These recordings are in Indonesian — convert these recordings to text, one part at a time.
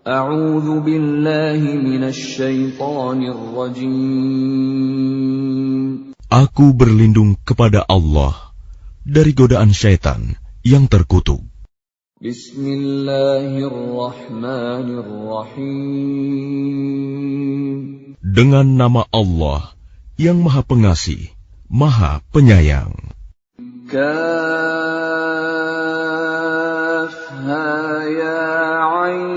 A'udzu billahi minasy syaithanir rajim. Aku berlindung kepada Allah dari godaan syaitan yang terkutuk. Bismillahirrahmanirrahim. Dengan nama Allah yang Maha Pengasih, Maha Penyayang. Kaf ha ya ain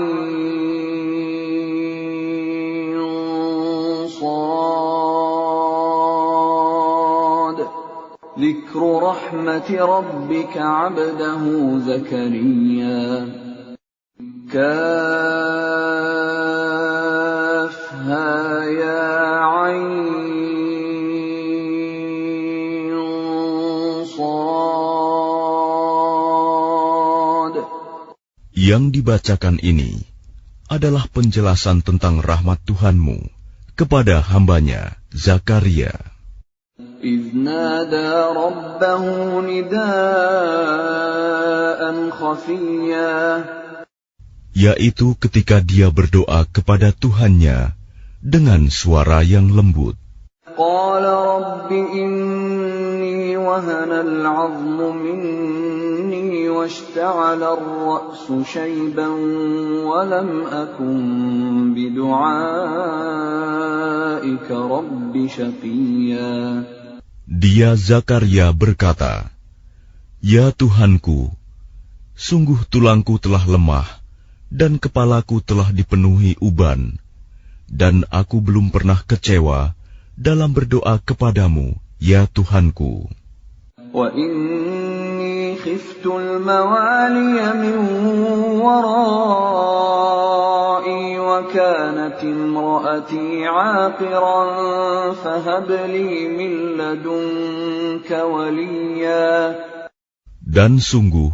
sad. Dzikru rahmati rabbika 'abdahu Zakariya. Kaf ha ya ain sad. Yang dibacakan ini adalah penjelasan tentang rahmat Tuhanmu kepada hambanya Zakaria. إذ نادى ربه نداء خفيا. Yaitu ketika dia berdoa kepada Tuhannya dengan suara yang lembut. قال رب إني وهن العظم مني واشتعل الرأس شيبا ولم أكن بدعائك رب شقيا. Dia Zakaria berkata, "Ya Tuhanku, sungguh tulangku telah lemah dan kepalaku telah dipenuhi uban, dan aku belum pernah kecewa dalam berdoa kepadamu, ya Tuhanku. وَإِنِّي خِفْتُ الْمَوَالِيَ مِنْ وَرَائِي وَكَانَتِ امْرَأَتِي عَاقِرًا فَهَبْ لِي مِنْ لَدُنْكَ وَلِيًّا. Dan sungguh,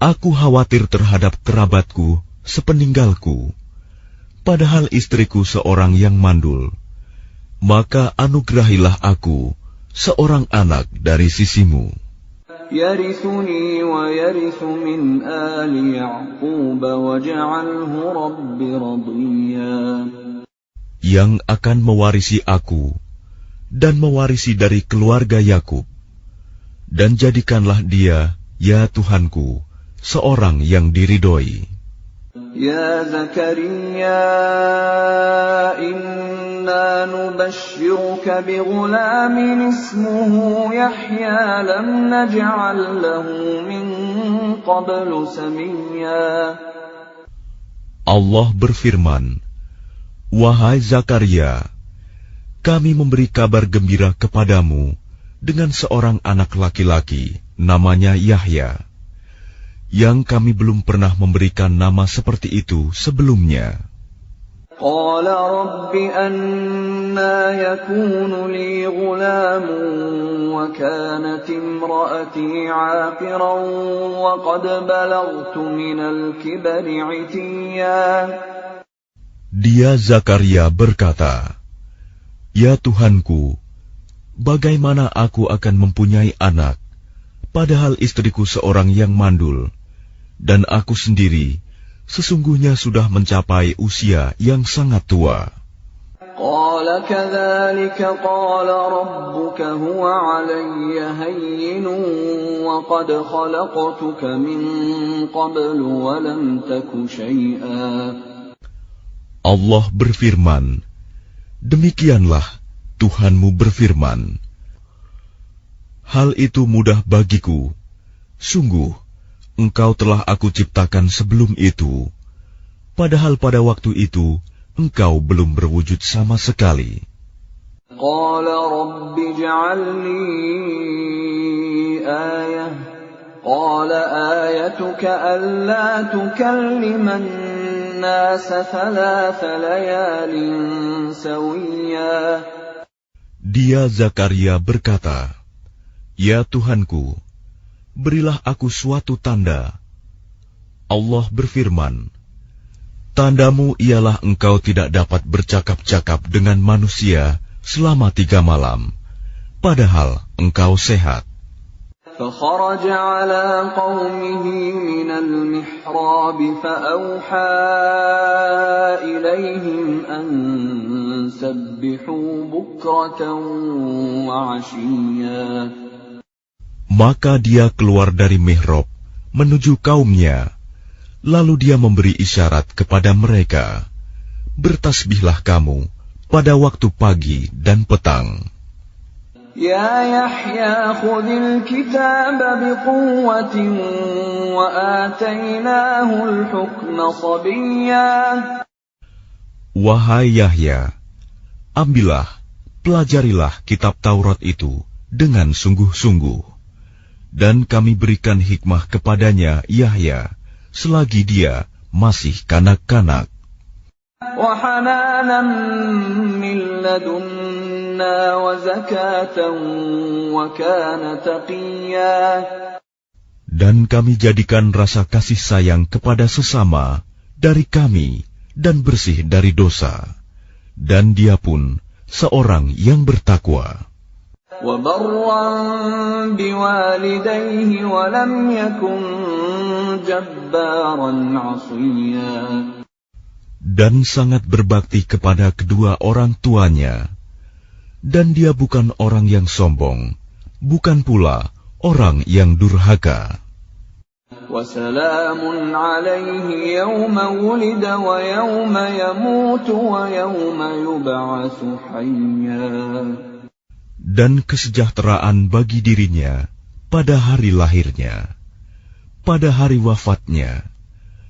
aku khawatir terhadap kerabatku sepeninggalku, padahal istriku seorang yang mandul. Maka anugerahilah aku seorang anak dari sisimu. يَرِثُنِي وَيَرِثُ مِنْ آلِ يَعْقُوبَ وَاجْعَلْهُ رَبِّ رَضِيًّا. Yang akan mewarisi aku dan mewarisi dari keluarga Yakub, dan jadikanlah dia, ya Tuhanku, seorang yang diridhoi. Ya Zakaria, inna nubashshiruka bighulamin ismuhu Yahya lam naj'al lahu min qablu samiyya. Allah berfirman, "Wahai Zakaria, kami memberi kabar gembira kepadamu dengan seorang anak laki-laki, namanya Yahya, yang kami belum pernah memberikan nama seperti itu sebelumnya." Qala rabbi anna yakunu li ghulamun wa kanat imraati 'aqiran wa qad balaghtu minal kibri 'itiyya. Dia Zakaria berkata, "Ya Tuhanku, bagaimana aku akan mempunyai anak, padahal istriku seorang yang mandul, dan aku sendiri sesungguhnya sudah mencapai usia yang sangat tua." Qala kadzalika qala rabbuka huwa 'alayya hayyinun wa qad khalaqtuka min qablu wa lam taku syai'a. Allah berfirman, "Demikianlah Tuhanmu berfirman, hal itu mudah bagiku. Sungguh, engkau telah aku ciptakan sebelum itu, padahal pada waktu itu engkau belum berwujud sama sekali." Qala rabbi ij'al li ayah. Qala ayatuka alla tukalliman nasa thalatha layalin sawiyya. Dia Zakaria berkata, "Ya Tuhanku, berilah aku suatu tanda." Allah berfirman, "Tandamu ialah engkau tidak dapat bercakap-cakap dengan manusia selama 3 malam, padahal engkau sehat." فخرج على قومه من المحراب فأوحى إليهم أن سبحوا بكرة وعشيا. Maka dia keluar dari mihrab menuju kaumnya, lalu dia memberi isyarat kepada mereka, bertasbihlah kamu pada waktu pagi dan petang. Ya Yahya khudil kitab biquwwatin wa atainahul hukma sabiyya. Wahai Yahya, ambillah, pelajarilah kitab Taurat itu dengan sungguh-sungguh. Dan kami berikan hikmah kepadanya Yahya selagi dia masih kanak-kanak. وَحَنَانًا مِّن لَّدُنَّا وَزَكَاةً وَكَانَ تَقِيًّا. Dan kami jadikan rasa kasih sayang kepada sesama dari kami dan bersih dari dosa. Dan dia pun seorang yang bertakwa. وَبَرًّا بِوَالِدَيْهِ وَلَمْ يَكُنْ جَبَّارًا عَصِيًّا. Dan sangat berbakti kepada kedua orang tuanya. Dan dia bukan orang yang sombong, bukan pula orang yang durhaka. وَسَلَامٌ عَلَيْهِ يَوْمَ وُلِدَ وَيَوْمَ يَمُوتُ وَيَوْمَ يُبْعَثُ حَيًّا. Dan kesejahteraan bagi dirinya pada hari lahirnya, pada hari wafatnya,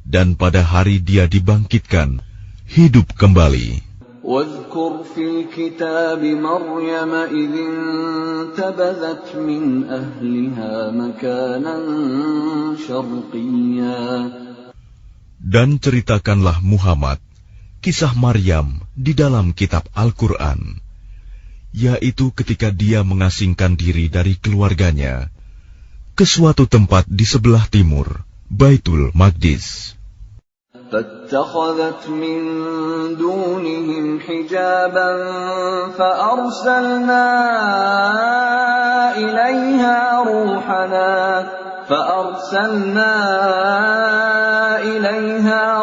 dan pada hari dia dibangkitkan hidup kembali. وَاذْكُرْ فِي الْكِتَابِ مَرْيَمَ إِذِ انتَبَذَتْ مِنْ أَهْلِهَا مَكَانًا شَرْقِيًّا. Dan ceritakanlah Muhammad kisah Maryam di dalam kitab Al-Quran, yaitu ketika dia mengasingkan diri dari keluarganya ke suatu tempat di sebelah timur, Baitul Maqdis. فَاتَّخَذَتْ مِن دُونِهِمْ حِجَابًا فَأَرْسَلْنَا إِلَيْهَا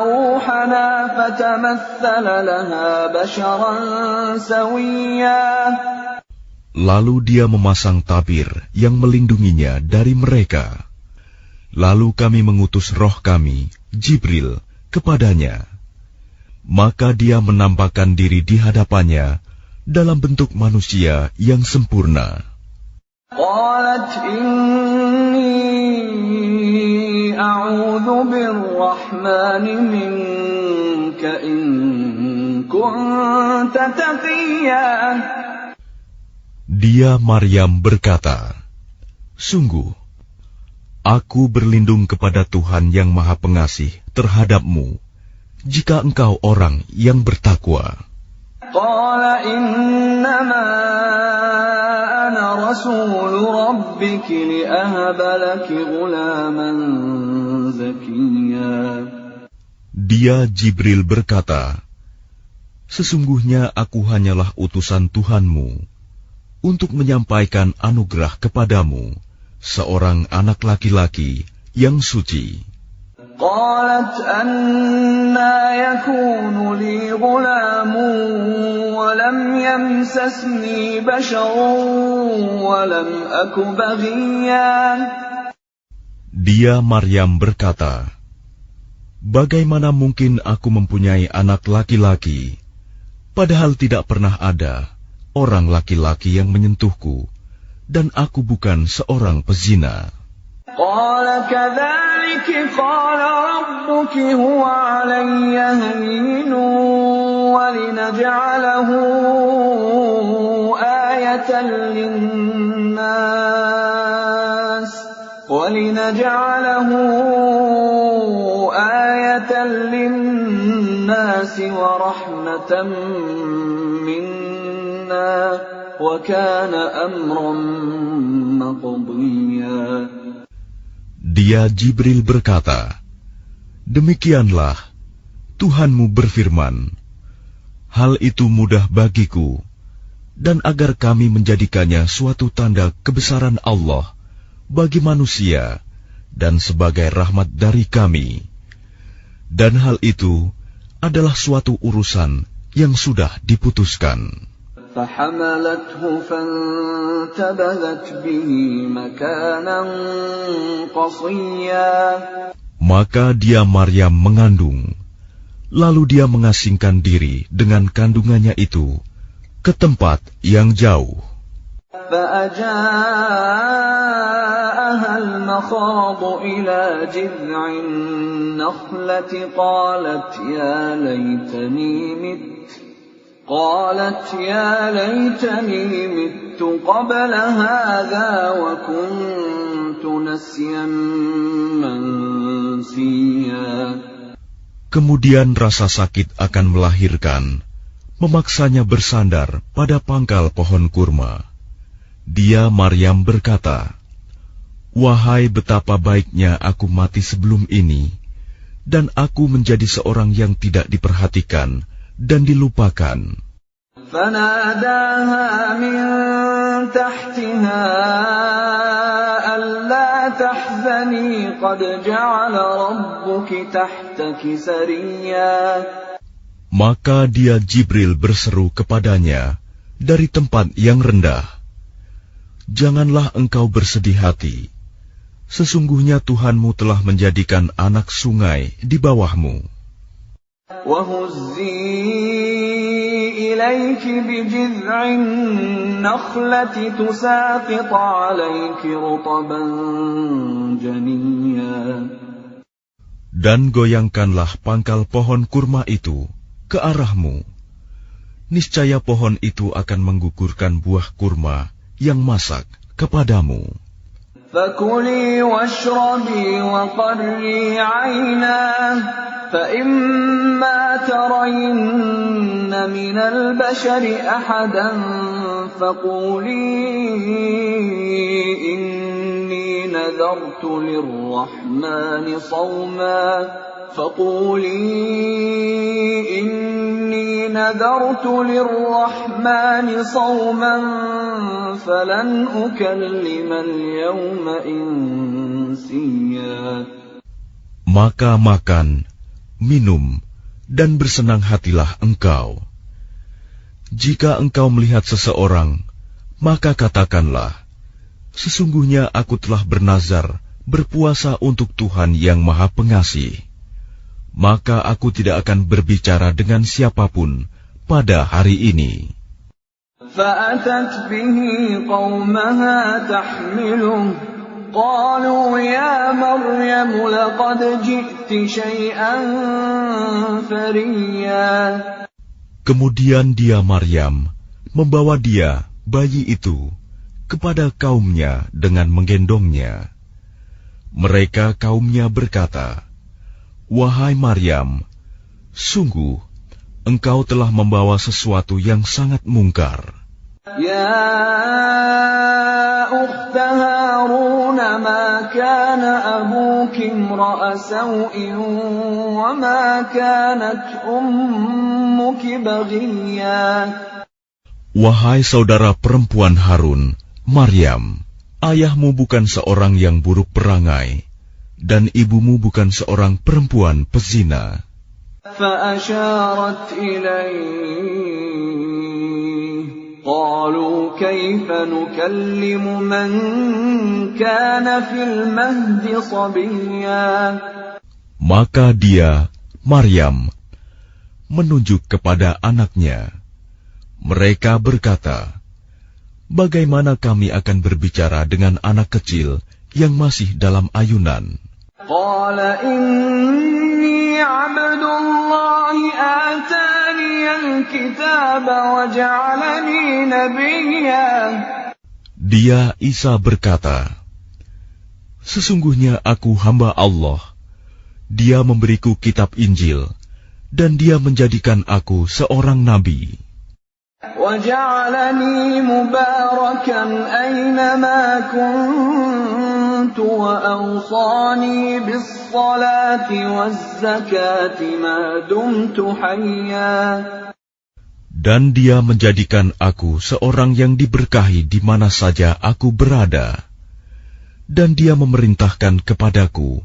رُوحَنَا فَتَمَثَّلَ لَهَا بَشَرًا سَوِيًّا. Lalu dia memasang tabir yang melindunginya dari mereka. Lalu kami mengutus roh kami, Jibril, kepadanya. Maka dia menampakkan diri di hadapannya dalam bentuk manusia yang sempurna. قالت إني أعوذ بالرحمن منك إن كنت تقيا. Dia Maryam berkata, sungguh, aku berlindung kepada Tuhan yang Maha Pengasih terhadapmu, jika engkau orang yang bertakwa. قال إنما أنا رسول ربك لأهب لك غلاما زكيا. Dia Jibril berkata, sesungguhnya aku hanyalah utusan Tuhanmu untuk menyampaikan anugerah kepadamu, seorang anak laki-laki yang suci. قالت أنى يكون لي غلام ولم يمسسني بشر ولم أك بغيا. Dia Maryam berkata, bagaimana mungkin aku mempunyai anak laki-laki, padahal tidak pernah ada orang laki-laki yang menyentuhku, dan aku bukan seorang pezina. قال كذلك قال ربك هو علي هين ولنجعله آية للناس ورحمة منا وكان أمرا مقضيا. Dia Jibril berkata, demikianlah Tuhanmu berfirman, hal itu mudah bagiku, dan agar kami menjadikannya suatu tanda kebesaran Allah bagi manusia dan sebagai rahmat dari kami. Dan hal itu adalah suatu urusan yang sudah diputuskan. فحملته فانتبذت به مكانا قصيا. Maka dia Maryam mengandung, lalu dia mengasingkan diri dengan kandungannya itu ke tempat yang jauh. فأجاءها المخاض إلى جذع النخلة قالت يا ليتني مت قبل هذا وكنت نسيا منسيا. Kemudian rasa sakit akan melahirkan memaksanya bersandar pada pangkal pohon kurma. Dia Maryam berkata, "Wahai betapa baiknya aku mati sebelum ini, dan aku menjadi seorang yang tidak diperhatikan dan dilupakan." فناداها من تحتها ألا تحزني قد جعل ربك تحتك سريا. Maka dia Jibril berseru kepadanya dari tempat yang rendah, "Janganlah engkau bersedih hati. Sesungguhnya Tuhanmu telah menjadikan anak sungai di bawahmu. وَهُزِّي إِلَيْكِ بِجِذْعِ النَّخْلَةِ تُسَاقِطْ عَلَيْكِ رُطَبًا جَنِيًّا. Dan goyangkanlah pangkal pohon kurma itu ke arahmu. Niscaya pohon itu akan menggugurkan buah kurma yang masak kepadamu. فَكُلِي وَاشْرَبِي وَقَرِّي عَيْنًا فَإِمَّا تَرَيِنَّ مِنَ الْبَشَرِ أَحَدًا فَقُولِي إِنِّي نَذَرْتُ لِلرَّحْمَنِ صَوْمًا فَلَنْ أُكَلِّمَ الْيَوْمَ إِنسِيًّا. Maka makan, minum, dan bersenang hatilah engkau. Jika engkau melihat seseorang, maka katakanlah, "Sesungguhnya aku telah bernazar berpuasa untuk Tuhan yang Maha Pengasih. Maka aku tidak akan berbicara dengan siapapun pada hari ini." فَأَتَتْ بِهِ قَوْمَهَا تَحْمِلُهُ قَالُوا يَا مَرْيَمُ لَقَدْ جِئْتِ شَيْئًا فَرِيًّا. Kemudian dia Maryam membawa dia, bayi itu, kepada kaumnya dengan menggendongnya. Mereka kaumnya berkata, "Wahai Maryam, sungguh engkau telah membawa sesuatu yang sangat mungkar." يَا أُخْتَ هَارُونَ مَا كَانَ أَبُوكِ امْرَأَ سَوْءٍ وَمَا كَانَتْ أُمُّكِ بَغِيًّا. Wahai saudara perempuan Harun, Maryam, ayahmu bukan seorang yang buruk perangai, dan ibumu bukan seorang perempuan pezina. فَأَشَارَتْ إِلَيْهِ قَالُوا كَيْفَ نُكَلِّمُ مَنْ كَانَ فِي الْمَهْدِ صَبِيًّا. Maka dia, Maryam, menunjuk kepada anaknya. Mereka berkata, "Bagaimana kami akan berbicara dengan anak kecil yang masih dalam ayunan?" قَالَ إِنِّي عَبْدُ اللَّهِ آتَانِيَ الْكِتَابَ وَجَعَلَنِي نَبِيًّا. Dia Isa berkata, "Sesungguhnya aku hamba Allah. Dia memberiku kitab Injil, dan dia menjadikan aku seorang nabi. وَجَعَلَنِي مُبَارَكًا أَيْنَمَا كُنتُ وَأَوْصَانِي بِالصَّلَاةِ وَالزَّكَاةِ مَا دُمْتُ حَيًّا. Dan dia menjadikan aku seorang yang diberkahi di mana saja aku berada. Dan dia memerintahkan kepadaku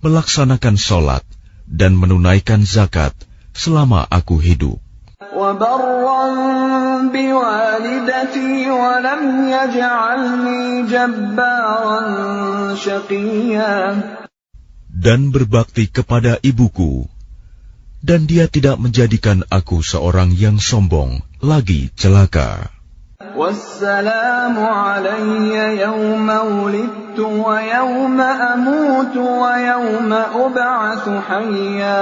melaksanakan sholat dan menunaikan zakat selama aku hidup. وبرا بوالدتي ولم يجعلني جبارا شقيا. Dan berbakti kepada ibuku, dan dia tidak menjadikan aku seorang yang sombong, lagi celaka. والسلام علي يوم ولدت ويوم أموت ويوم أبعث حيا.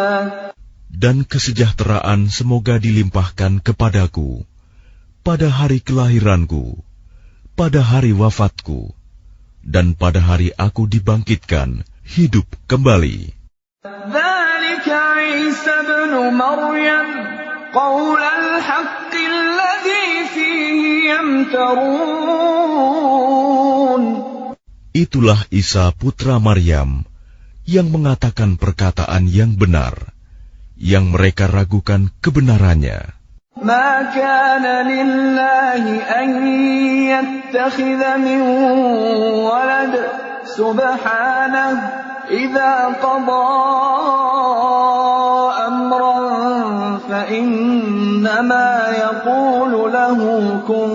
Dan kesejahteraan semoga dilimpahkan kepadaku pada hari kelahiranku, pada hari wafatku, dan pada hari aku dibangkitkan hidup kembali. ذلك عيسى ابن مريم قول الحق الذي فيه يمترون. Itulah Isa putra Maryam yang mengatakan perkataan yang benar, yang mereka ragukan kebenarannya. ما كان لله أن يتخذ من ولد سبحانه إذا قضى أمرا فإنما يقول له كن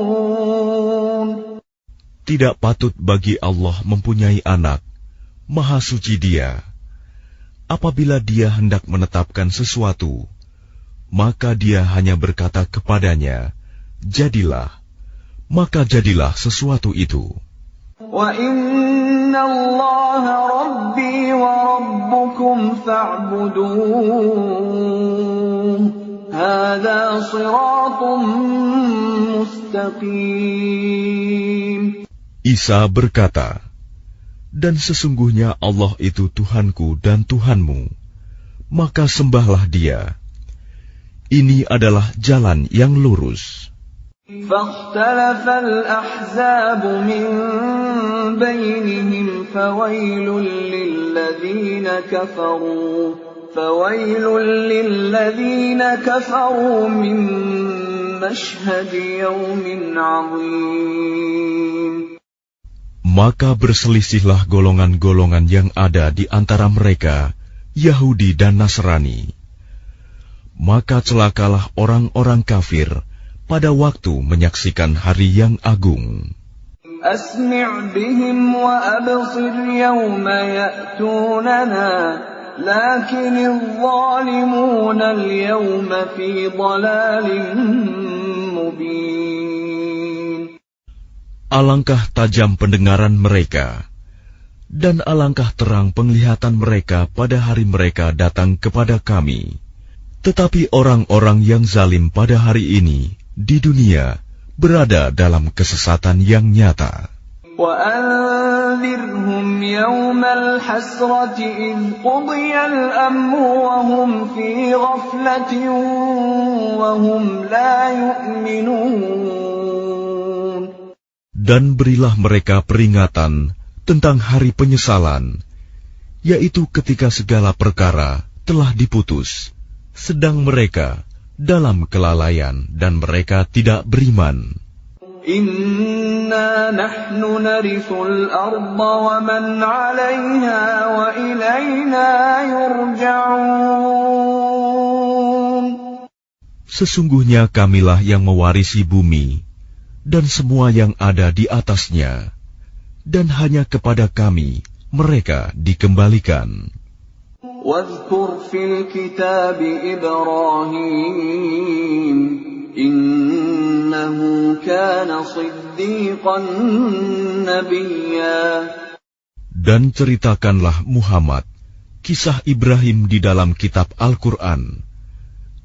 فيكون. Tidak patut bagi Allah mempunyai anak, Maha Suci Dia. Apabila Dia hendak menetapkan sesuatu, maka Dia hanya berkata kepadanya, jadilah, maka jadilah sesuatu itu. وَإِنَّ اللَّهَ رَبِّي وَرَبُّكُمْ فَاعْبُدُوهُ هَذَا صِرَاطٌ مُسْتَقِيمٌ. Isa berkata, dan sesungguhnya Allah itu Tuhanku dan Tuhanmu, maka sembahlah Dia. Ini adalah jalan yang lurus. فاختلف الأحزاب من بينهم فويل للذين كفروا من مشهد يوم عظيم. Maka berselisihlah golongan-golongan yang ada di antara mereka, Yahudi dan Nasrani. Maka celakalah orang-orang kafir pada waktu menyaksikan hari yang agung. أسمع بهم وأبصر يوم يأتوننا لكن الظالمون اليوم في ضلال مبين. Alangkah tajam pendengaran mereka, dan alangkah terang penglihatan mereka pada hari mereka datang kepada kami. Tetapi orang-orang yang zalim pada hari ini, di dunia, berada dalam kesesatan yang nyata. وَأَنذِرْهُمْ يَوْمَ الْحَسْرَةِ إِذْ قُضِيَ الْأَمْرُ وَهُمْ فِي غَفْلَةٍ وَهُمْ لَا يُؤْمِنُونَ. Dan berilah mereka peringatan tentang hari penyesalan, yaitu ketika segala perkara telah diputus, sedang mereka dalam kelalaian dan mereka tidak beriman. Inna nahnu narithul arda wa man 'alayha wa ilayna yurja'un. Sesungguhnya kamilah yang mewarisi bumi dan semua yang ada di atasnya, dan hanya kepada kami mereka dikembalikan. Wadhkur fil kitab Ibrahim innahu kana siddiqan nabiyya. Dan ceritakanlah Muhammad kisah Ibrahim di dalam kitab Al-Quran.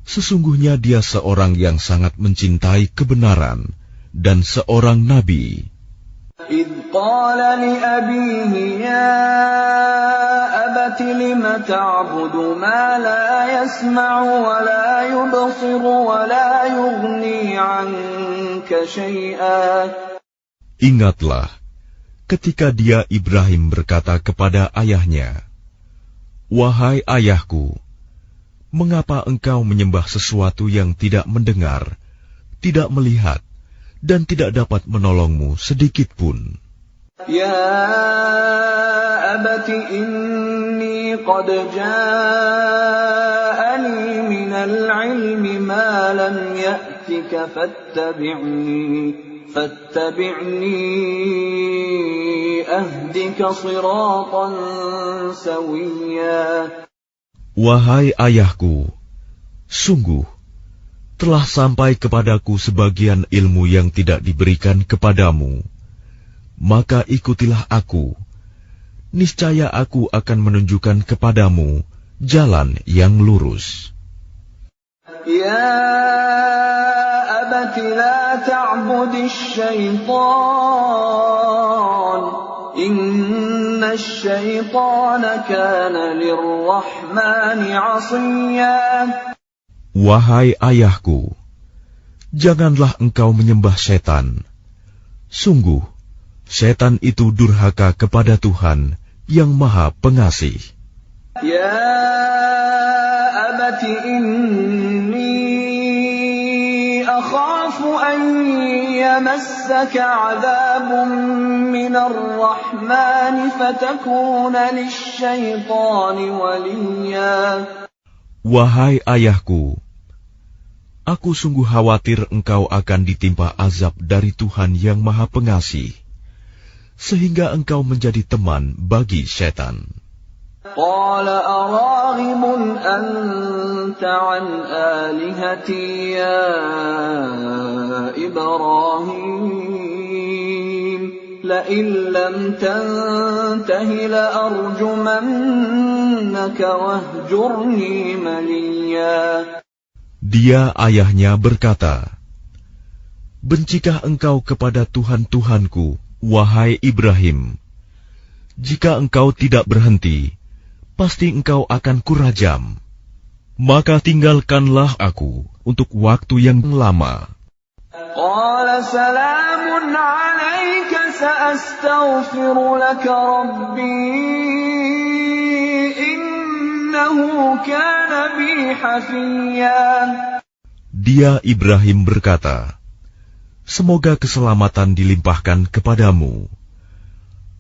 Sesungguhnya dia seorang yang sangat mencintai kebenaran dan seorang nabi. إِذْ قَالَ لِأَبِيهِ يَا أَبَتِ لِمَ تَعْبُدُ مَا لَا يَسْمَعُ وَلَا يُبْصِرُ وَلَا يُغْنِي عَنكَ شَيْئًا. Ingatlah ketika dia Ibrahim berkata kepada ayahnya, "Wahai ayahku, mengapa engkau menyembah sesuatu yang tidak mendengar, tidak melihat, dan tidak dapat menolongmu sedikit pun?" يا أبت إني قد جاءني من العلم ما لم يأتك فاتبعني أهدك صراطا سويا. Wahai ayahku, sungguh telah sampai kepadaku sebagian ilmu yang tidak diberikan kepadamu. Maka ikutilah aku, niscaya aku akan menunjukkan kepadamu jalan yang lurus. Ya abati la ta'budis syaitan, inna syaitana kana lirrahmani 'asiyya. Wahai ayahku, janganlah engkau menyembah setan. Sungguh, setan itu durhaka kepada Tuhan yang Maha Pengasih. Ya abati inni akhafu an yamassaka 'adzabun minar rahmani fatakuna lisyaitani waliyya. Wahai ayahku, aku sungguh khawatir engkau akan ditimpa azab dari Tuhan yang Maha Pengasih, sehingga engkau menjadi teman bagi setan. Qala araghibun anta an alihati ya Ibrahim, la'in lam tantahi la'arjumannaka wahjurni maliya. Dia ayahnya berkata, bencikah engkau kepada Tuhan-Tuhanku, wahai Ibrahim? Jika engkau tidak berhenti, pasti engkau akan kurajam. Maka tinggalkanlah aku untuk waktu yang lama. Qala salamun alayka sa'astaghfiru laka rabbi innahu kana bi hafiyya. Dia Ibrahim berkata, semoga keselamatan dilimpahkan kepadamu.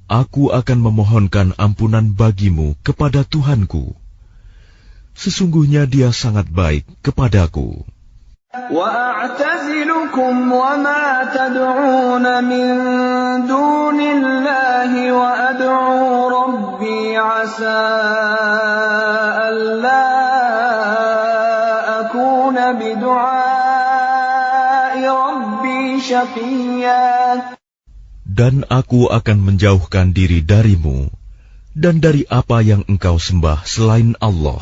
Aku akan memohonkan ampunan bagimu kepada Tuhanku. Sesungguhnya Dia sangat baik kepadaku. Wa a'tazilukum wa ma tad'un min dunillahi wa ad'u rabbi 'asa alla akuna bidu'ai rabbi syaqiyya. Dan aku akan menjauhkan diri darimu dan dari apa yang engkau sembah selain Allah.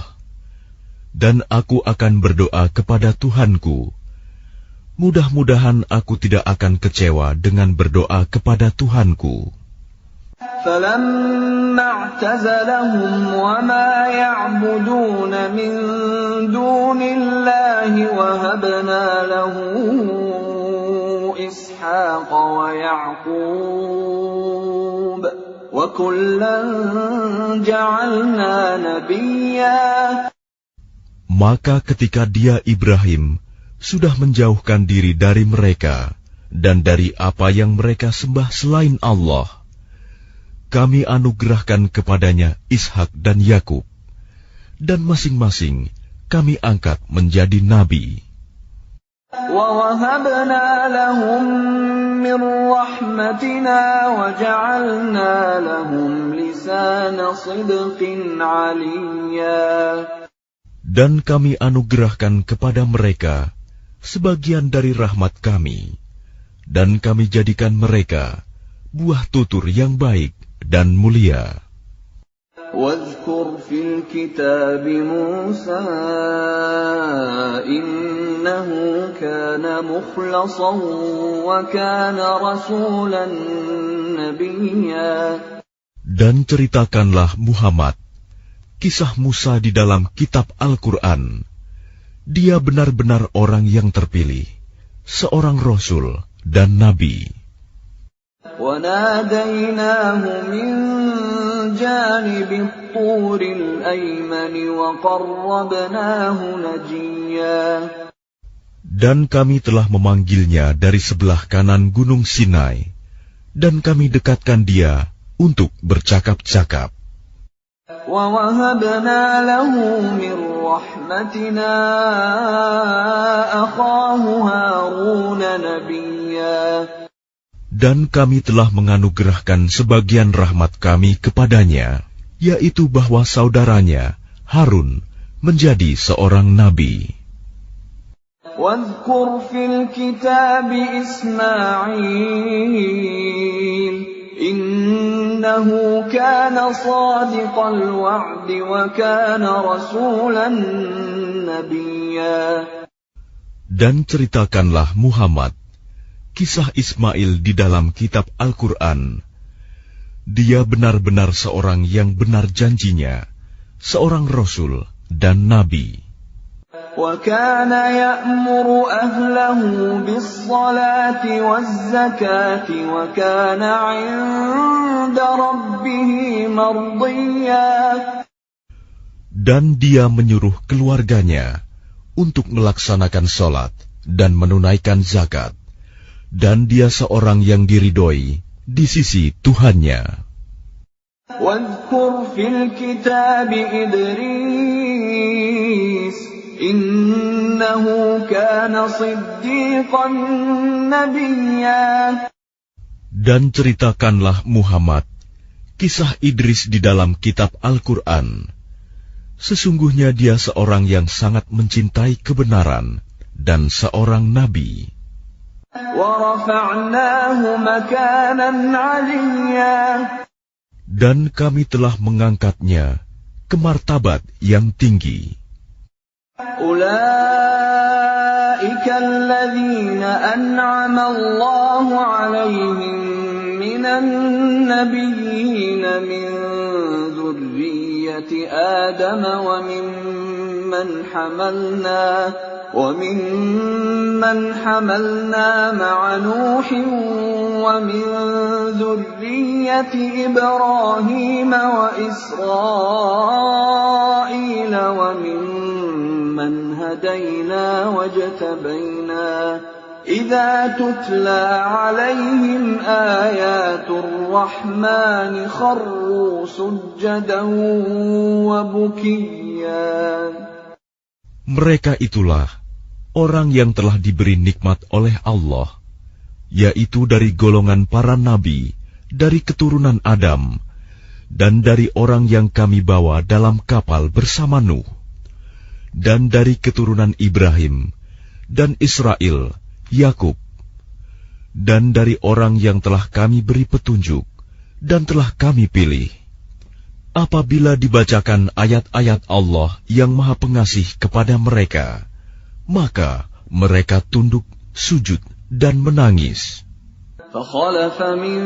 Dan aku akan berdoa kepada Tuhanku. Mudah-mudahan aku tidak akan kecewa dengan berdoa kepada Tuhanku. فَلَمَّا اعْتَزَلَهُمْ وَمَا يَعْبُدُونَ مِن دُونِ اللَّهِ وَهَبْنَا لَهُ إِسْحَاقَ وَيَعْقُوبَ وَكُلًّا جَعَلْنَا نَبِيًّا. Maka ketika dia Ibrahim sudah menjauhkan diri dari mereka dan dari apa yang mereka sembah selain Allah, kami anugerahkan kepadanya Ishak dan Yakub, dan masing-masing kami angkat menjadi nabi. وَوَهَبْنَا لَهُم مِّن رَّحْمَتِنَا وَجَعَلْنَا لَهُمْ لِسَانَ صِدْقٍ عَلِيًّا. Dan kami anugerahkan kepada mereka sebagian dari rahmat kami, dan kami jadikan mereka buah tutur yang baik dan mulia. وَاذْكُرْ فِي الْكِتَابِ مُوسَىٰ إِنَّهُ كَانَ مُخْلَصًا وَكَانَ رَسُولًا نَبِيًّا. Dan ceritakanlah Muhammad kisah Musa di dalam kitab Al-Quran. Dia benar-benar orang yang terpilih, seorang Rasul dan Nabi. وَنَادَيْنَاهُ مِن جَانِبِ الطُّورِ الْأَيْمَنِ وَقَرَّبْنَاهُ نَجِيًّا. Dan kami telah memanggilnya dari sebelah kanan Gunung Sinai, dan kami dekatkan dia untuk bercakap-cakap. وَوَهَبْنَا لَهُ مِنْ رَحْمَتِنَا أَخَاهُ هَارُونَ نَبِيًّا. Dan kami telah menganugerahkan sebagian rahmat kami kepadanya, yaitu bahwa saudaranya Harun menjadi seorang nabi. وَاذْكُرْ فِي الْكِتَابِ إِسْمَاعِيلَ إِنَّهُ كَانَ صَادِقَ الْوَعْدِ وَكَانَ رَسُولًا نَبِيًّا. Dan ceritakanlah Muhammad kisah Ismail di dalam kitab Al-Quran. Dia benar-benar seorang yang benar janjinya, seorang Rasul dan Nabi. وَكَانَ يَأْمُرُ أَهْلَهُ بِالصَّلَاةِ وَالزَّكَاةِ وَكَانَ عِندَ رَبِّهِ مَرْضِيًّا. Dan dia menyuruh keluarganya untuk melaksanakan sholat dan menunaikan zakat. Dan dia seorang yang diridhoi di sisi Tuhannya. وَاذْكُرْ فِي الْكِتَابِ إِدْرِيسَ إِنَّهُ كَانَ صِدِّيقًا نَبِيًّا. Dan ceritakanlah Muhammad kisah Idris di dalam kitab Al-Quran. Sesungguhnya dia seorang yang sangat mencintai kebenaran dan seorang nabi. وَرَفَعْنَاهُ مَكَانًا عَلِيًّا. Dan kami telah mengangkatnya ke martabat yang tinggi. أُولَئِكَ الَّذِينَ أَنْعَمَ اللَّهُ عَلَيْهِمْ مِنَ النَّبِيِّينَ مِنْ ذُرِّيَّةِ آدَمَ وَمِمَّنْ حَمَلْنَا مَعَ نُوحٍ وَمِنْ ذُرِّيَّةِ إِبْرَاهِيمَ وَإِسْرَائِيلَ وَمِمَّنْ هَدَيْنَا وَاجْتَبَيْنَا إِذَا تُتْلَى عَلَيْهِمْ آيَاتُ الرَّحْمَنِ خَرُّوا سُجَّدًا وَبُكِيًّا. Mereka itulah orang yang telah diberi nikmat oleh Allah, yaitu dari golongan para nabi, dari keturunan Adam, dan dari orang yang kami bawa dalam kapal bersama Nuh, dan dari keturunan Ibrahim, dan Israel, Yakub, dan dari orang yang telah kami beri petunjuk, dan telah kami pilih. Apabila dibacakan ayat-ayat Allah yang Maha Pengasih kepada mereka, maka mereka tunduk, sujud, dan menangis. فَخَلَفَ مِنْ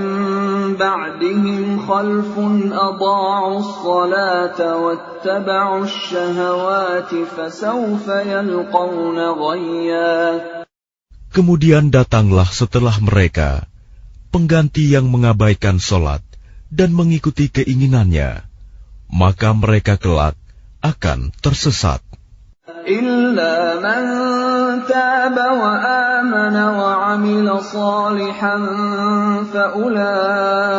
بَعْدِهِمْ خَلْفٌ أَضَاعُوا الصَّلَاةَ وَاتَّبَعُوا الشَّهَوَاتِ فَسَوْفَ يَلْقَوْنَ غَيًّا. Kemudian datanglah setelah mereka pengganti yang mengabaikan sholat dan mengikuti keinginannya, maka mereka kelak akan tersesat. إِلَّا مَنْ تَابَ وَآمَنَ وَعَمِلَ صَالِحًا فَأُولَئِكَ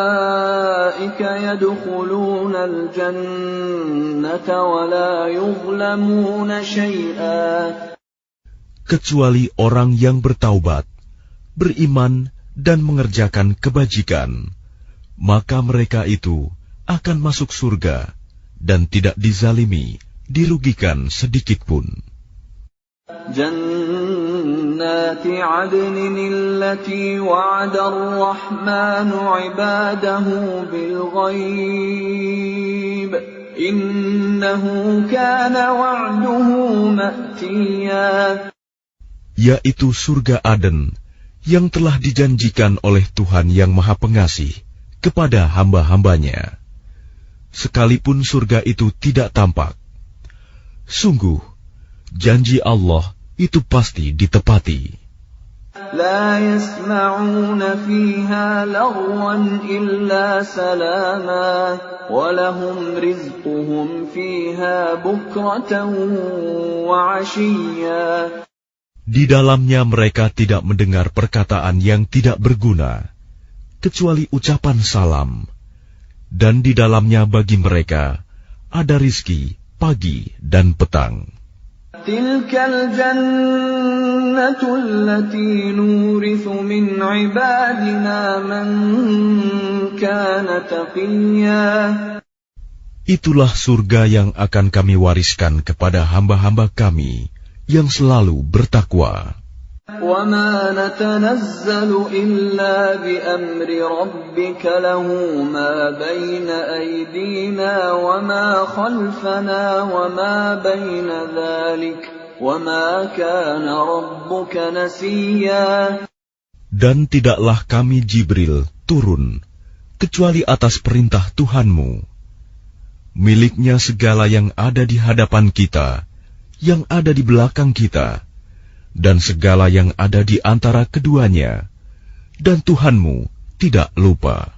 يَدْخُلُونَ الْجَنَّةَ وَلَا يُظْلَمُونَ شَيْئًا. Kecuali orang yang bertaubat, beriman, dan mengerjakan kebajikan, maka mereka itu akan masuk surga dan tidak dizalimi, dirugikan sedikit pun. جَنَّاتِ عَدْنٍ الَّتِي وَعَدَ الرَّحْمَنُ عِبَادَهُ بِالْغَيْبِ إِنَّهُ كَانَ وَعْدُهُ مَأْتِيًّا. Yaitu surga Aden yang telah dijanjikan oleh Tuhan yang Maha Pengasih kepada hamba-hambanya, sekalipun surga itu tidak tampak. Sungguh, janji Allah itu pasti ditepati. لا يسمعون فيها لغوا إلا سلاما ولهم رزقهم فيها بكرة وعشيا. Di dalamnya mereka tidak mendengar perkataan yang tidak berguna, kecuali ucapan salam, dan di dalamnya bagi mereka ada rizki pagi dan petang. Tilkal jannatu allati nurithu min ibadina man kana taqiyya. Itulah surga yang akan kami wariskan kepada hamba-hamba kami yang selalu bertakwa. وَمَا نَتَنَزَّلُ إِلَّا بِأَمْرِ رَبِّكَ لَهُ مَا بَيْنَ أَيْدِينَا وَمَا خَلْفَنَا وَمَا بَيْنَ ذَلِكَ وَمَا كَانَ رَبُّكَ نَسِيًّا. Dan tidaklah kami Jibril turun kecuali atas perintah Tuhanmu. Miliknya segala yang ada di hadapan kita, yang ada di belakang kita, dan segala yang ada di antara keduanya, dan Tuhanmu tidak lupa.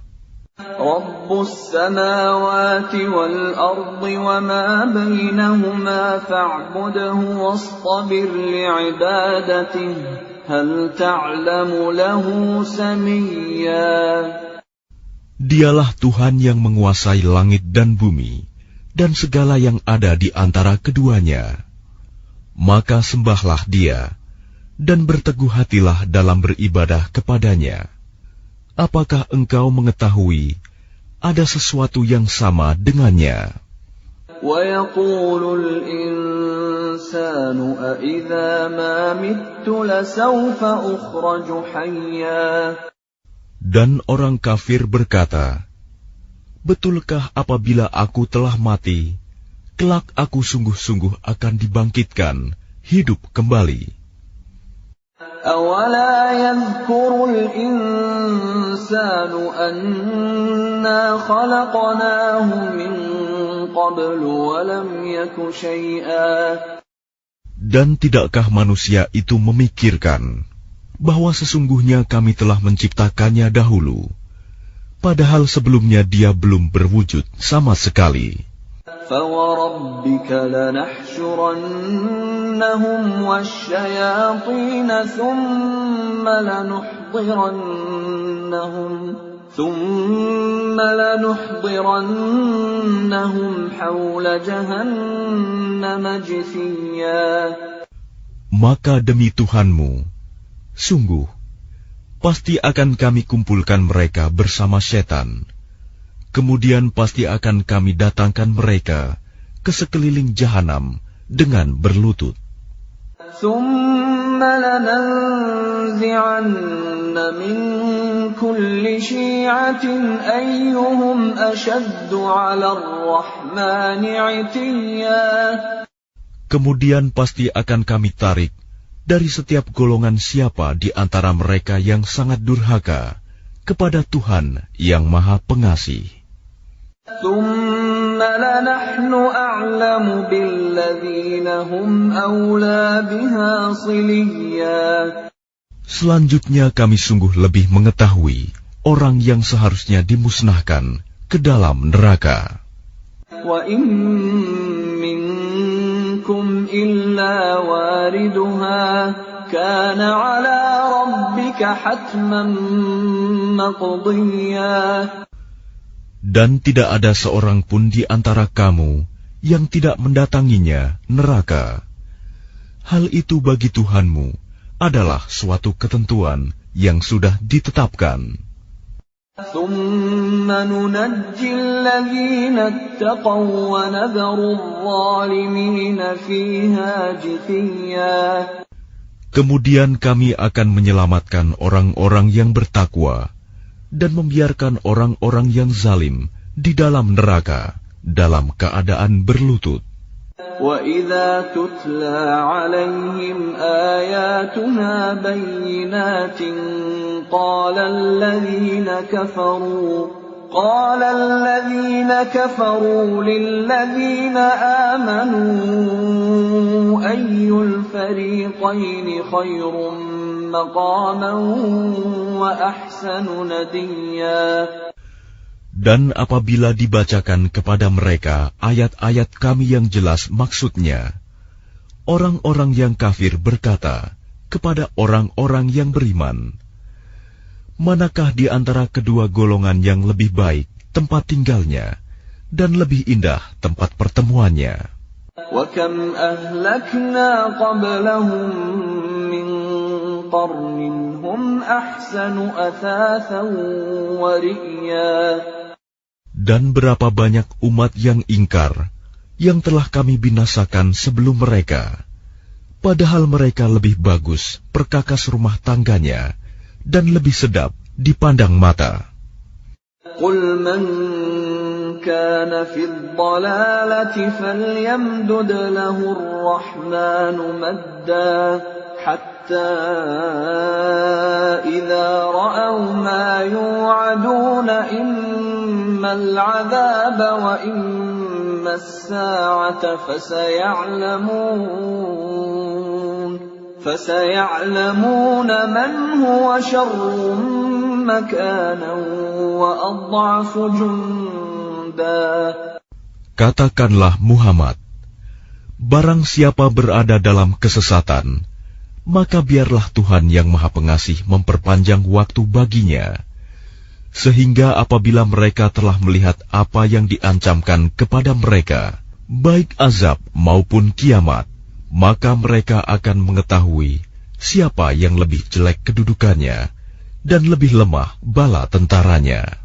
Rabbus samawati wal ardi wa ma bainahuma fa'budhu wastabir li'ibadatihi hal ta'lamu lahu samiyya. Dialah Tuhan yang menguasai langit dan bumi dan segala yang ada di antara keduanya. Maka sembahlah Dia dan berteguh hatilah dalam beribadah kepadanya. Apakah engkau mengetahui ada sesuatu yang sama dengannya? وَيَقُولُ الْإِنسَانُ أَإِذَا مَا مِتُّ لَسَوْفَ أُخْرَجُ حَيًّا. Dan orang kafir berkata, betulkah apabila aku telah mati, kelak aku sungguh-sungguh akan dibangkitkan, hidup kembali. أَوَلَا يَذْكُرُ الْإِنسَانُ أَنَّا خَلَقْنَاهُ مِنْ قَبْلُ وَلَمْ يَكُ شَيْئًا. Dan tidakkah manusia itu memikirkan bahwa sesungguhnya kami telah menciptakannya dahulu, padahal sebelumnya dia belum berwujud sama sekali. فَوَرَبِّكَ لَنَحْشُرَنَّهُمْ وَالشَّيَاطِينَ ثُمَّ لَنُحْضِرَنَّهُمْ حَوْلَ جَهَنَّمَ جِثِيًّا. Maka demi Tuhanmu, sungguh, pasti akan kami kumpulkan mereka bersama setan. Kemudian pasti akan kami datangkan mereka ke sekeliling jahanam dengan berlutut. ثُمَّ لَنَنزِعَنَّ مِنْ كُلِّ شِيعَةٍ أَيُّهُمْ أَشَدُّ عَلَى الرَّحْمَنِ عِتِيًّا. Kemudian pasti akan kami tarik dari setiap golongan siapa di antara mereka yang sangat durhaka kepada Tuhan yang Maha Pengasih. ثُمَّ لَنَحْنُ أَعْلَمُ بِالَّذِينَ هُمْ أَوْلَى بِهَا صِلِيًّا. Selanjutnya kami sungguh lebih mengetahui orang yang seharusnya dimusnahkan ke dalam neraka. وَإِن مِّنكُمْ إِلَّا وَارِدُهَا كَانَ عَلَى رَبِّكَ حَتْمًا مَّقْضِيًّا. Dan tidak ada seorang pun di antara kamu yang tidak mendatanginya neraka. Hal itu bagi Tuhanmu adalah suatu ketentuan yang sudah ditetapkan. ثُمَّ نُنَجِّي الَّذِينَ اتَّقَوْا وَنَذَرُ الظَّالِمِينَ فِيهَا جِثِيًّا. Kemudian kami akan menyelamatkan orang-orang yang bertakwa dan membiarkan orang-orang yang zalim di dalam neraka dalam keadaan berlutut. وَإِذَا تُتْلَى عَلَيْهِمْ آيَاتُنَا بَيِّنَاتٍ قَالَ الَّذِينَ كَفَرُوا لِلَّذِينَ آمَنُوا أَيُّ الْفَرِيقَيْنِ خَيْرٌ مَّقَامًا وَأَحْسَنُ نَدِيًّا. Dan apabila dibacakan kepada mereka ayat-ayat kami yang jelas maksudnya, orang-orang yang kafir berkata kepada orang-orang yang beriman, Manakah di antara kedua golongan yang lebih baik tempat tinggalnya dan lebih indah tempat pertemuannya? وَكَمْ أَهْلَكْنَا قَبْلَهُمْ مِنْ قَرْنٍ هُمْ أَحْسَنُ أَثَاثًا وَرِئْيًا. Dan berapa banyak umat yang ingkar yang telah kami binasakan sebelum mereka, padahal mereka lebih bagus perkakas rumah tangganya dan lebih sedap dipandang mata. قُلْ مَنْ كَانَ فِي الضَّلَالَةِ فَلْيَمْدُدْ لَهُ الرَّحْمَنُ مَدًّا حَتَّى إِذَا رَأَوْا مَا يُوعَدُونَ إِمَّا الْعَذَابَ وَإِمَّا السَّاعَةَ فَسَيَعْلَمُونَ مَنْ هُوَ شَرٌّ مَكَانًا وَأَضْعَفُ جُنْدًا. Katakanlah Muhammad, barang siapa berada dalam kesesatan, maka biarlah Tuhan yang Maha Pengasih memperpanjang waktu baginya, sehingga apabila mereka telah melihat apa yang diancamkan kepada mereka, baik azab maupun kiamat, maka mereka akan mengetahui siapa yang lebih jelek kedudukannya dan lebih lemah bala tentaranya.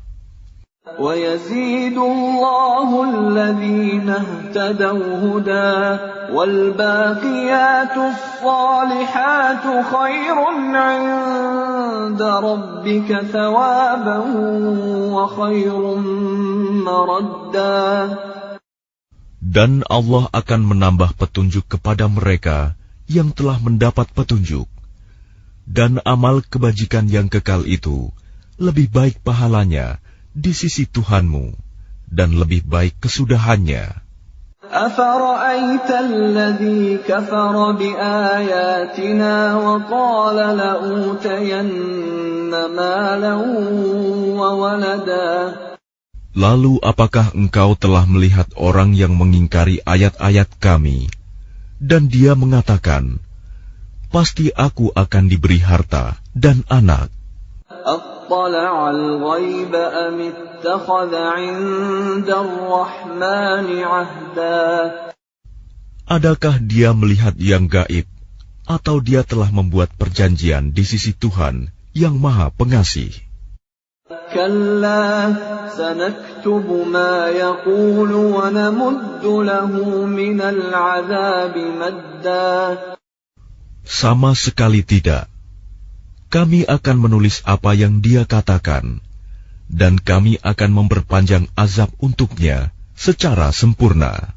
وَيَزِيدُ اللَّهُ الَّذِينَ اهْتَدَوْا هُدًى وَالْبَاقِيَاتُ الصَّالِحَاتُ خَيْرٌ عِندَ رَبِّكَ ثَوَابًا وَخَيْرٌ مَّرَدًّا. Dan Allah akan menambah petunjuk kepada mereka yang telah mendapat petunjuk, dan amal kebajikan yang kekal itu lebih baik pahalanya di sisi Tuhanmu, dan lebih baik kesudahannya. أَفَرَأَيْتَ الَّذِي كَفَرَ بِآيَاتِنَا وَقَالَ لَأُوتَيَنَّ مَالًا وَوَلَدًا. Lalu apakah engkau telah melihat orang yang mengingkari ayat-ayat kami, dan dia mengatakan, pasti aku akan diberi harta dan anak. أَطَّلَعَ الْغَيْبَ أَمِ اتَّخَذَ عِندَ الرَّحْمَنِ عَهْدًا. Adakah dia melihat yang gaib, atau dia telah membuat perjanjian di sisi Tuhan yang Maha Pengasih? كَلَّا سَنَكْتُبُ مَا يَقُولُ وَنَمُدُّ لَهُ مِنَ الْعَذَابِ مَدًّا. Sama sekali tidak. Kami akan menulis apa yang dia katakan, dan kami akan memperpanjang azab untuknya secara sempurna.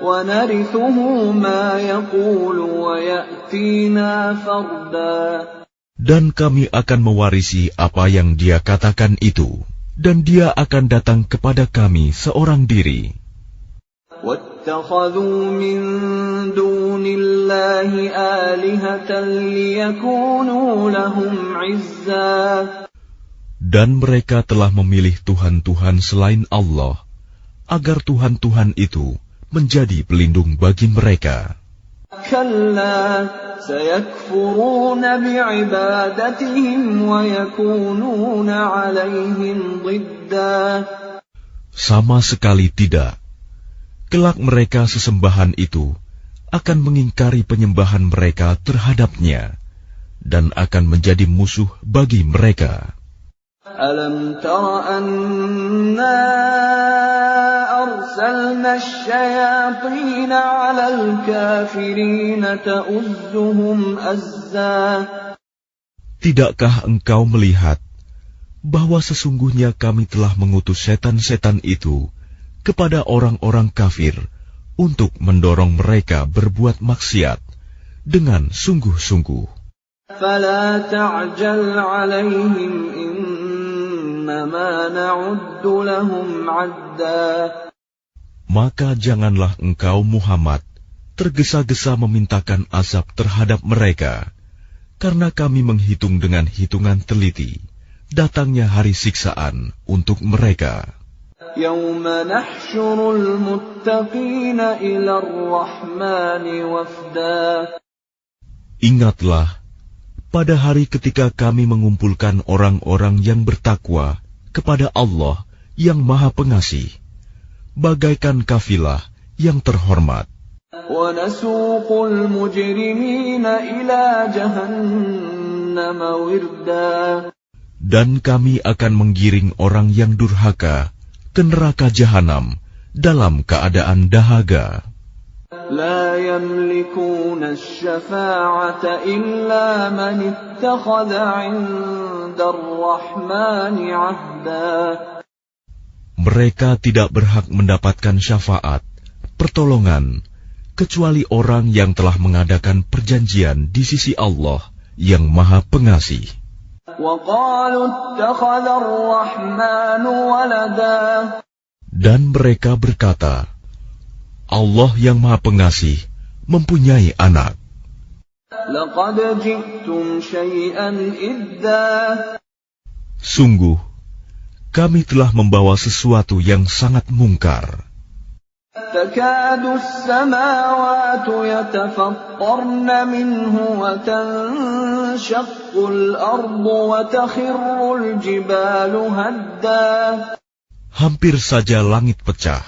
وَنَرِثُهُ مَا يَقُولُ وَيَأْتِينَا فَرْدًا. Dan kami akan mewarisi apa yang dia katakan itu, dan dia akan datang kepada kami seorang diri. وَاتَّخَذُوا مِن دُونِ اللَّهِ آلِهَةً لِيَكُونُوا لَهُمْ عِزًّا. Dan mereka telah memilih Tuhan-Tuhan selain Allah, agar Tuhan-Tuhan itu menjadi pelindung bagi mereka. كَلَّا سَيَكْفُرُونَ بِعِبَادَتِهِمْ وَيَكُونُونَ عَلَيْهِمْ ضِدًّا. Sama sekali tidak. Kelak mereka sesembahan itu akan mengingkari penyembahan mereka terhadapnya, dan akan menjadi musuh bagi mereka. أَلَمْ تَرَ أَنَّا أَرْسَلْنَا الشَّيَاطِينَ عَلَى الْكَافِرِينَ تَؤُزُّهُمْ أَزًّا. Tidakkah engkau melihat bahwa sesungguhnya kami telah mengutus setan-setan itu kepada orang-orang kafir untuk mendorong mereka berbuat maksiat dengan sungguh-sungguh? فَلَا تَعْجَلْ عَلَيْهِمْ إِنَّمَا نَعُدُّ لَهُمْ عَدًّا. Maka janganlah engkau Muhammad tergesa-gesa memintakan azab terhadap mereka, karena kami menghitung dengan hitungan teliti datangnya hari siksaan untuk mereka. يَوْمَ نَحْشُرُ الْمُتَّقِينَ إِلَى الرَّحْمَنِ وَفْدًا. Ingatlah, pada hari ketika kami mengumpulkan orang-orang yang bertakwa kepada Allah yang Maha Pengasih, bagaikan kafilah yang terhormat. وَنَسُوقُ الْمُجْرِمِينَ إِلَى جَهَنَّمَ وِرْدًا. Dan kami akan menggiring orang yang durhaka ke neraka jahanam dalam keadaan dahaga. لا يملكون الشفاعة إلا من اتخذ عند الرحمن عهدا. Mereka tidak berhak mendapatkan syafaat, pertolongan, kecuali orang yang telah mengadakan perjanjian di sisi Allah yang Maha Pengasih. وقالوا اتخذ الرحمن ولدا. Dan mereka berkata, Allah yang Maha Pengasih mempunyai anak. لقد جئتم شيئا إدا. Sungguh, kami telah membawa sesuatu yang sangat mungkar. تكاد السماوات يتفطرن منه وتنشق الأرض وتخر الجبال هدا. Hampir saja langit pecah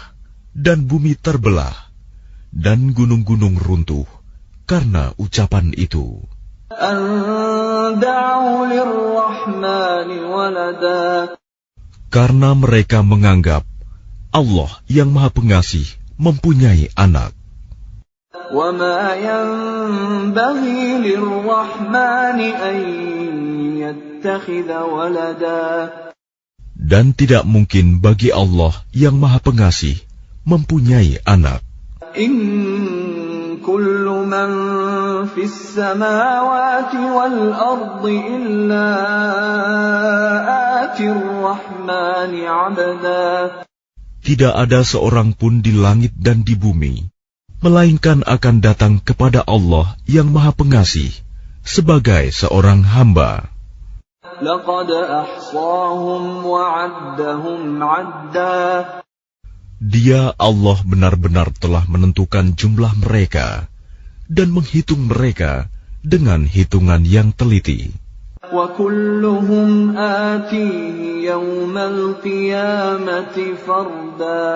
dan bumi terbelah, dan gunung-gunung runtuh karena ucapan itu. Karena mereka menganggap Allah yang Maha Pengasih mempunyai anak. Dan tidak mungkin bagi Allah yang Maha Pengasih mempunyai anak. In kullu man fis samawati wal ardi illa atir rahmani 'abda. Tidak ada seorang pun di langit dan di bumi, melainkan akan datang kepada Allah yang Maha Pengasih sebagai seorang hamba. Laqad ahsahum wa 'addahum 'adda. Dia Allah benar-benar telah menentukan jumlah mereka dan menghitung mereka dengan hitungan yang teliti. وَكُلُّهُمْ آتِيهِ يَوْمَ الْقِيَامَةِ فَرْدًا.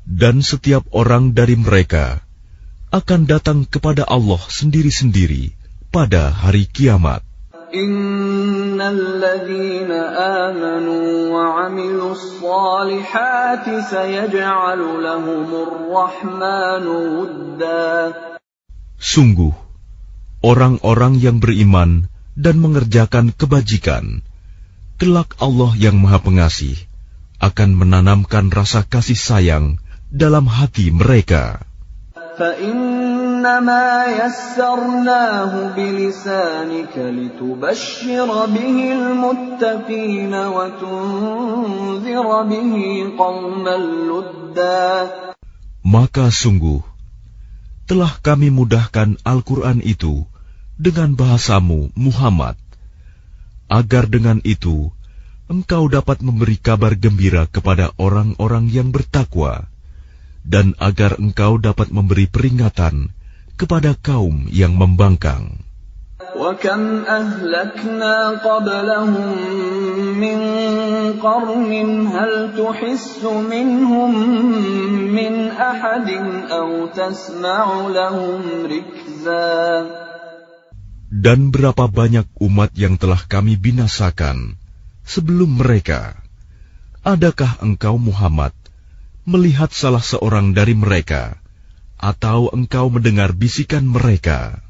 Dan setiap orang dari mereka akan datang kepada Allah sendiri-sendiri pada hari kiamat. إِنَّ الَّذِينَ آمَنُوا وَعَمِلُوا الصَّالِحَاتِ سَيَجْعَلُ لَهُمُ الرَّحْمَنُ وُدًّا. Sungguh, orang-orang yang beriman dan mengerjakan kebajikan, kelak Allah yang Maha Pengasih akan menanamkan rasa kasih sayang dalam hati mereka. فَإِنَّمَا يَسَّرْنَاهُ بِلِسَانِكَ لِتُبَشِّرَ بِهِ الْمُتَّقِينَ وَتُنذِرَ بِهِ قَوْمًا لُدًّا. Maka sungguh, telah kami mudahkan Al-Quran itu dengan bahasamu, Muhammad, agar dengan itu engkau dapat memberi kabar gembira kepada orang-orang yang bertakwa, dan agar engkau dapat memberi peringatan kepada kaum yang membangkang. وَكَمْ أَهْلَكْنَا قَبْلَهُمْ مِنْ قَرْنٍ هَلْ تُحِسُّ مِنْهُمْ مِنْ أَحَدٍ أَوْ تَسْمَعُ لَهُمْ رِكْزًا. Dan berapa banyak umat yang telah kami binasakan sebelum mereka. Adakah engkau Muhammad melihat salah seorang dari mereka, atau engkau mendengar bisikan mereka?